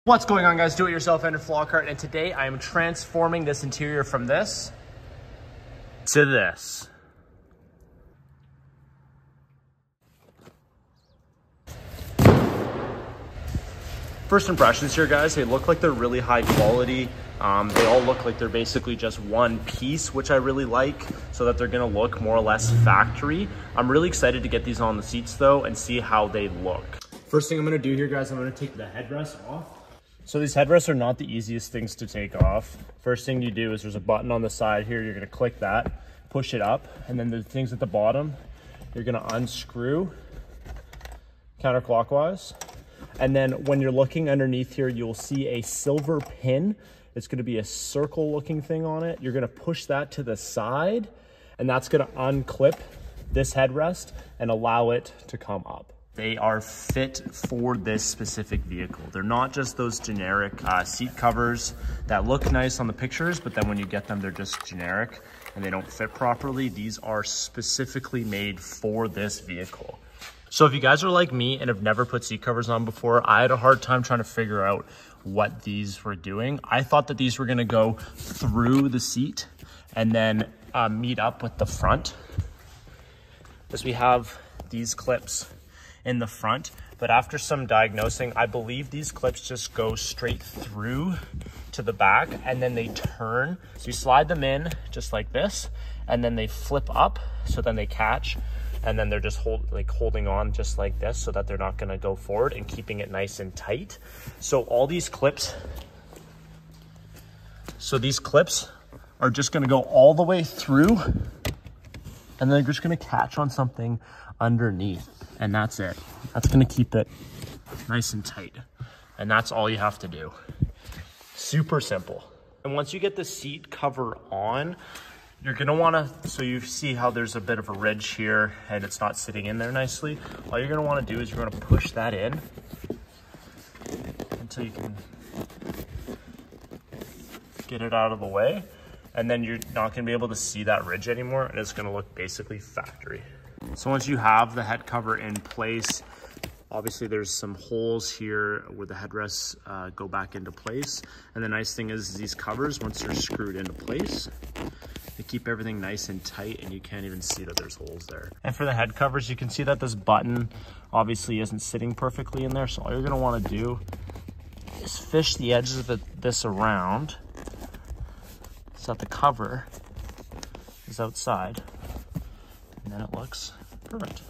What's going on, guys? DIYAndrewFlockhart, and today I am transforming this interior from this to this. First impressions here, guys, they look like they're really high quality. They all look like they're basically just one piece, which I really like, so that they're gonna look more or less factory. I'm really excited to get these on the seats though and see how they look. First thing I'm gonna do here, guys, I'm gonna take the headrest off. So these headrests are not the easiest things to take off. First thing you do is there's a button on the side here. You're gonna click that, push it up, and then the things at the bottom, you're gonna unscrew counterclockwise. And then when you're looking underneath here, you'll see a silver pin. It's gonna be a circle looking thing on it. You're gonna push that to the side, and that's gonna unclip this headrest and allow it to come up. They are fit for this specific vehicle. They're not just those generic seat covers that look nice on the pictures, but then when you get them, they're just generic and they don't fit properly. These are specifically made for this vehicle. So if you guys are like me and have never put seat covers on before, I had a hard time trying to figure out what these were doing. I thought that these were gonna go through the seat and then meet up with the front, because we have these clips in the front, but after some diagnosing, I believe these clips just go straight through to the back and then they turn. So you slide them in just like this, and then they flip up, so then they catch, and then they're just holding on just like this, so that they're not gonna go forward, and keeping it nice and tight. So all these clips, are just gonna go all the way through, and they're just gonna catch on something underneath. And that's it. That's gonna keep it nice and tight. And that's all you have to do. Super simple. And once you get the seat cover on, you're gonna wanna, so you see how there's a bit of a ridge here and it's not sitting in there nicely. All you're gonna wanna do is you're gonna push that in until you can get it out of the way. And then you're not gonna be able to see that ridge anymore, and it's gonna look basically factory. So once you have the head cover in place, obviously there's some holes here where the headrests go back into place. And the nice thing is these covers, once they're screwed into place, they keep everything nice and tight, and you can't even see that there's holes there. And for the head covers, you can see that this button obviously isn't sitting perfectly in there. So all you're gonna wanna do is fish the edges of this around so that the cover is outside. And then it looks perfect.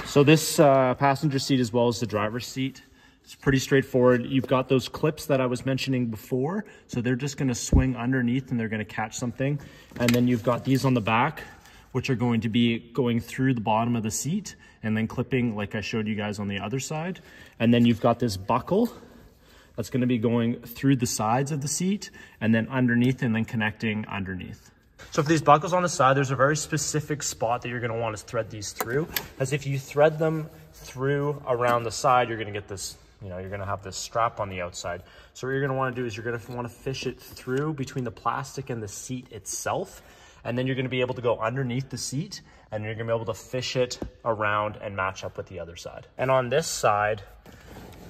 So this passenger seat, as well as the driver's seat, it's pretty straightforward. You've got those clips that I was mentioning before, so they're just gonna swing underneath and they're gonna catch something. And then you've got these on the back, which are going to be going through the bottom of the seat and then clipping like I showed you guys on the other side. And then you've got this buckle that's gonna be going through the sides of the seat and then underneath, and then connecting underneath. So for these buckles on the side, there's a very specific spot that you're gonna want to thread these through, as if you thread them through around the side, you're gonna get this, you're gonna have this strap on the outside. So what you're gonna wanna do is you're gonna wanna fish it through between the plastic and the seat itself, and then you're gonna be able to go underneath the seat, and you're gonna be able to fish it around and match up with the other side. And on this side,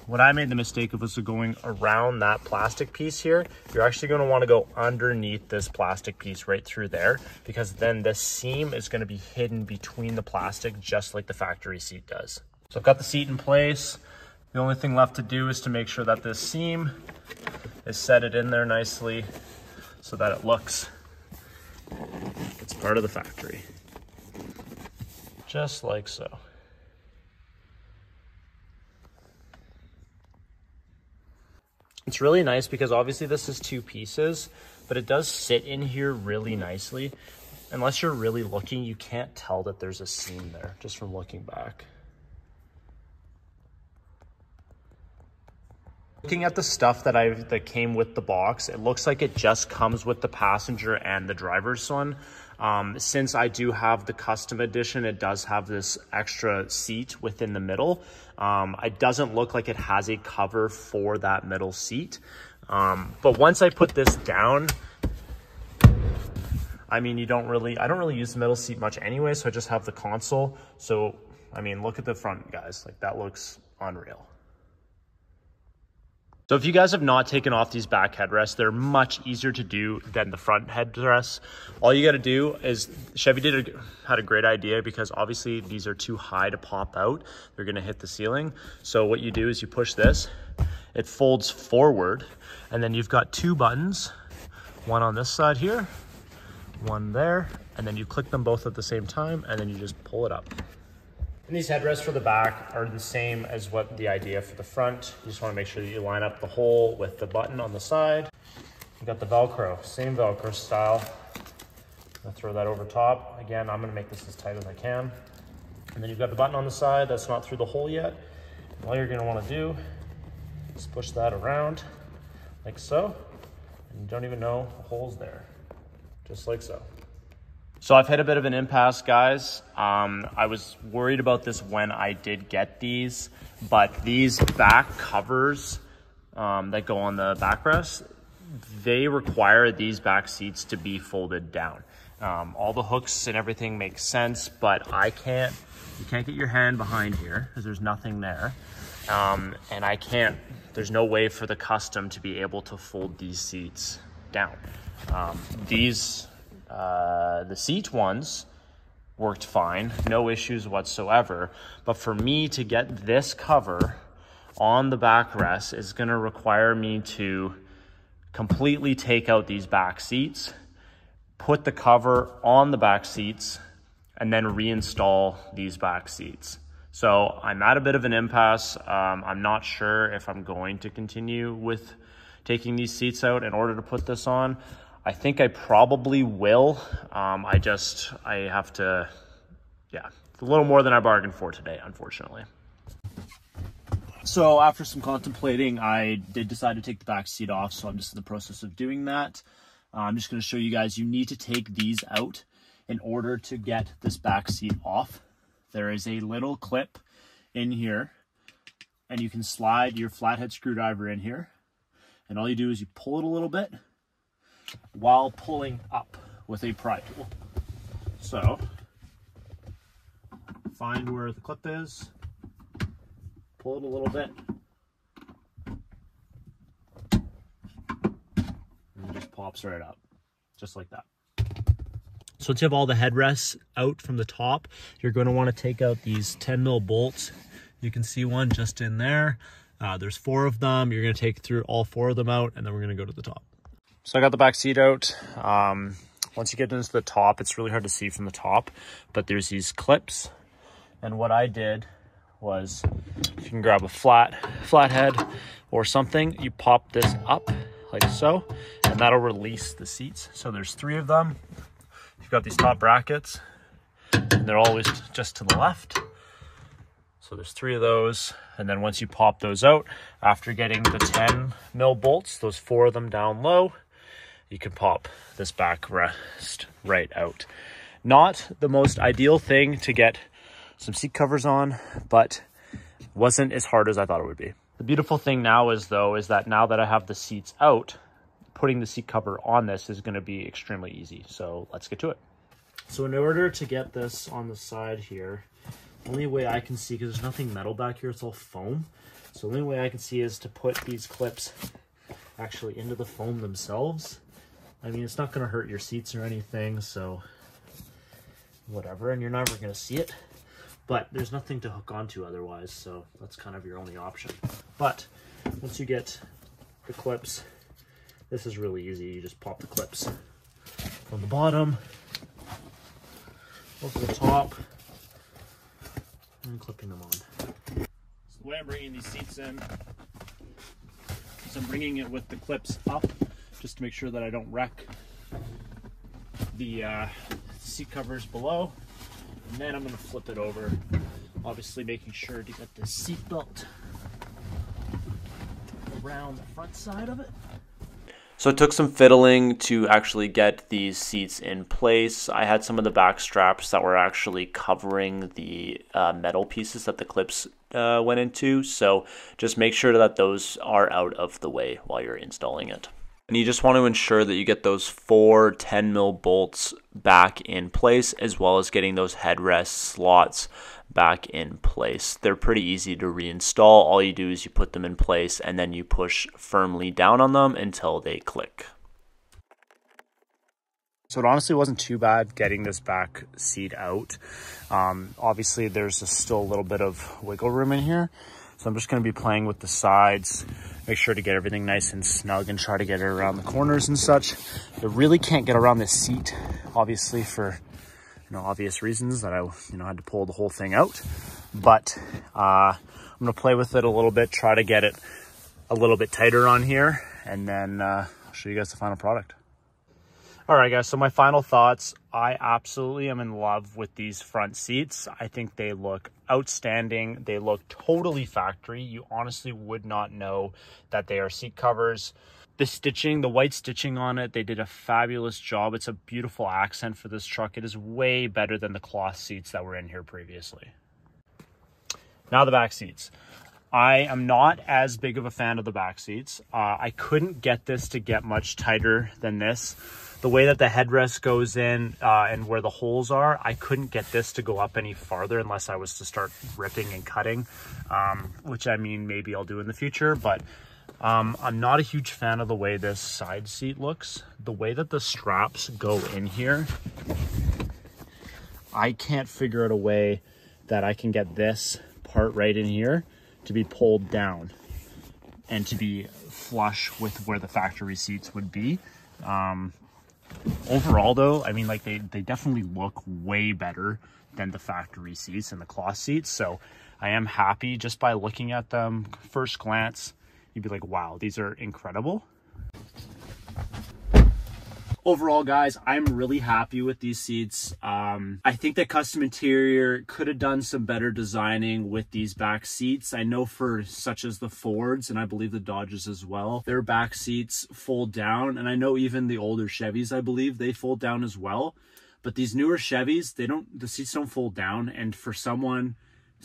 what I made the mistake of was going around that plastic piece here. You're actually gonna wanna go underneath this plastic piece right through there, because then the seam is gonna be hidden between the plastic, just like the factory seat does. So I've got the seat in place. The only thing left to do is to make sure that this seam is set it in there nicely so that it looks like it's part of the factory. Just like so. It's really nice because obviously this is two pieces, but it does sit in here really nicely. Unless you're really looking, you can't tell that there's a seam there just from looking back. Looking at the stuff that came with the box, it looks like it just comes with the passenger and the driver's one. Since I do have the custom edition, it does have this extra seat within the middle. It doesn't look like it has a cover for that middle seat. But once I put this down, I mean, I don't really use the middle seat much anyway, so I just have the console. So, I mean, look at the front, guys. Like, that looks unreal. So if you guys have not taken off these back headrests, they're much easier to do than the front headrests. All you got to do is, Chevy had a great idea, because obviously these are too high to pop out. They're going to hit the ceiling. So what you do is you push this, it folds forward, and then you've got two buttons, one on this side here, one there, and then you click them both at the same time, and then you just pull it up. And these headrests for the back are the same as what the idea for the front. You just want to make sure that you line up the hole with the button on the side. You got the Velcro, same Velcro style. I'm gonna throw that over top. Again, I'm gonna make this as tight as I can. And then you've got the button on the side that's not through the hole yet. And all you're gonna want to do is push that around like so. And you don't even know the hole's there, just like so. So I've hit a bit of an impasse, guys. I was worried about this when I did get these, but these back covers that go on the backrest, they require these back seats to be folded down. All the hooks and everything makes sense, but you can't get your hand behind here because there's nothing there. And there's no way for the Kustom to be able to fold these seats down. The seat ones worked fine, no issues whatsoever. But for me to get this cover on the backrest is going to require me to completely take out these back seats, put the cover on the back seats, and then reinstall these back seats. So I'm at a bit of an impasse. I'm not sure if I'm going to continue with taking these seats out in order to put this on. I think I probably will. I have to, yeah, it's a little more than I bargained for today, unfortunately. So after some contemplating, I did decide to take the back seat off, so I'm just in the process of doing that. I'm just gonna show you guys, you need to take these out in order to get this back seat off. There is a little clip in here, and you can slide your flathead screwdriver in here, and all you do is you pull it a little bit while pulling up with a pry tool. So find where the clip is, pull it a little bit, and it just pops right up, just like that. So once you have all the headrests out from the top, you're going to want to take out these 10 mil bolts. You can see one just in there. There's 4 of them. You're going to take through all 4 of them out, and then we're going to go to the top. So I got the back seat out. Once you get into the top, it's really hard to see from the top, but there's these clips. And what I did was, you can grab a flathead or something, you pop this up like so, and that'll release the seats. So there's 3 of them. You've got these top brackets, and they're always just to the left. So there's 3 of those. And then once you pop those out, after getting the 10 mil bolts, those 4 of them down low, you can pop this backrest right out. Not the most ideal thing to get some seat covers on, but wasn't as hard as I thought it would be. The beautiful thing now is that now that I have the seats out, putting the seat cover on this is going to be extremely easy. So let's get to it. So in order to get this on the side here, the only way I can see, because there's nothing metal back here, it's all foam. So the only way I can see is to put these clips actually into the foam themselves. I mean, it's not going to hurt your seats or anything, so whatever, and you're never going to see it. But there's nothing to hook onto otherwise, so that's kind of your only option. But once you get the clips, this is really easy. You just pop the clips from the bottom over the top and clipping them on. So the way I'm bringing these seats in is I'm bringing it with the clips up just to make sure that I don't wreck the seat covers below. And then I'm going to flip it over, obviously making sure to get the seat belt around the front side of it. So it took some fiddling to actually get these seats in place. I had some of the back straps that were actually covering the metal pieces that the clips went into. So just make sure that those are out of the way while you're installing it. And you just want to ensure that you get those 4 10 mil bolts back in place, as well as getting those headrest slots back in place. They're pretty easy to reinstall. All you do is you put them in place and then you push firmly down on them until they click. So it honestly wasn't too bad getting this back seat out. Obviously there's still a little bit of wiggle room in here. So I'm just going to be playing with the sides, make sure to get everything nice and snug and try to get it around the corners and such. I really can't get around this seat, obviously for, obvious reasons that I, had to pull the whole thing out. But I'm going to play with it a little bit, try to get it a little bit tighter on here, and then I'll show you guys the final product. All right, guys, so my final thoughts. I absolutely am in love with these front seats. I think they look outstanding. They look totally factory. You honestly would not know that they are seat covers. The stitching, the white stitching on it, they did a fabulous job. It's a beautiful accent for this truck. It is way better than the cloth seats that were in here previously. Now the back seats. I am not as big of a fan of the back seats. I couldn't get this to get much tighter than this. The way that the headrest goes in and where the holes are, I couldn't get this to go up any farther unless I was to start ripping and cutting, which I mean, maybe I'll do in the future, but I'm not a huge fan of the way this side seat looks. The way that the straps go in here, I can't figure out a way that I can get this part right in here to be pulled down and to be flush with where the factory seats would be. Overall though, I mean, like they definitely look way better than the factory seats and the cloth seats. So I am happy just by looking at them. First glance, you'd be like, wow, these are incredible. Overall, guys, I'm really happy with these seats. I think that Kustom Interior could have done some better designing with these back seats. I know for such as the Fords, and I believe the Dodges as well, their back seats fold down. And I know even the older Chevys, I believe, they fold down as well. But these newer Chevys, the seats don't fold down. And for some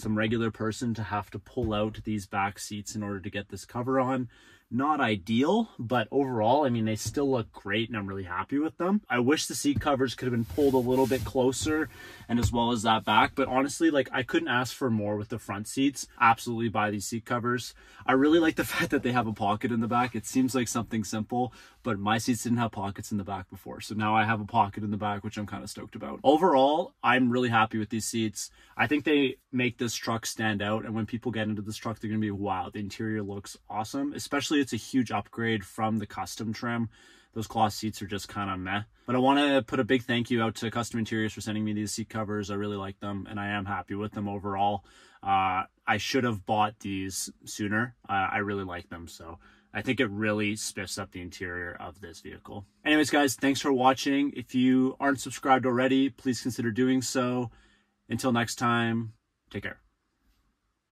regular person to have to pull out these back seats in order to get this cover on, not ideal, but overall, I mean, they still look great and I'm really happy with them. I wish the seat covers could have been pulled a little bit closer and as well as that back, but honestly, like I couldn't ask for more with the front seats. Absolutely buy these seat covers. I really like the fact that they have a pocket in the back. It seems like something simple, but my seats didn't have pockets in the back before. So now I have a pocket in the back, which I'm kind of stoked about. Overall, I'm really happy with these seats. I think they make this truck stand out. And when people get into this truck, they're going to be, wow, the interior looks awesome. Especially it's a huge upgrade from the custom trim. Those cloth seats are just kind of meh. But I want to put a big thank you out to Kustom Interiors for sending me these seat covers. I really like them and I am happy with them overall. I should have bought these sooner. I really like them. So I think it really spiffs up the interior of this vehicle. Anyways, guys, thanks for watching. If you aren't subscribed already, please consider doing so. Until next time, take care.